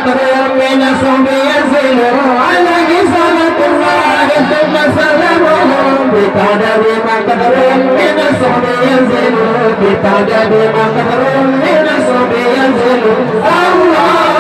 قطر من صوب ينزل عليه صلاة الله ثم سلامه بتعداد ما قطر من صوب ينزل بتعداد ما قطر من صوب ينزل الله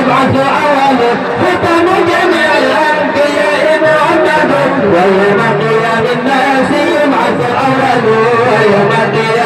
يبعث أوله ختم جميع الأنبياء محمد ويوم قيام الناس يبعث أوله ويوم قيام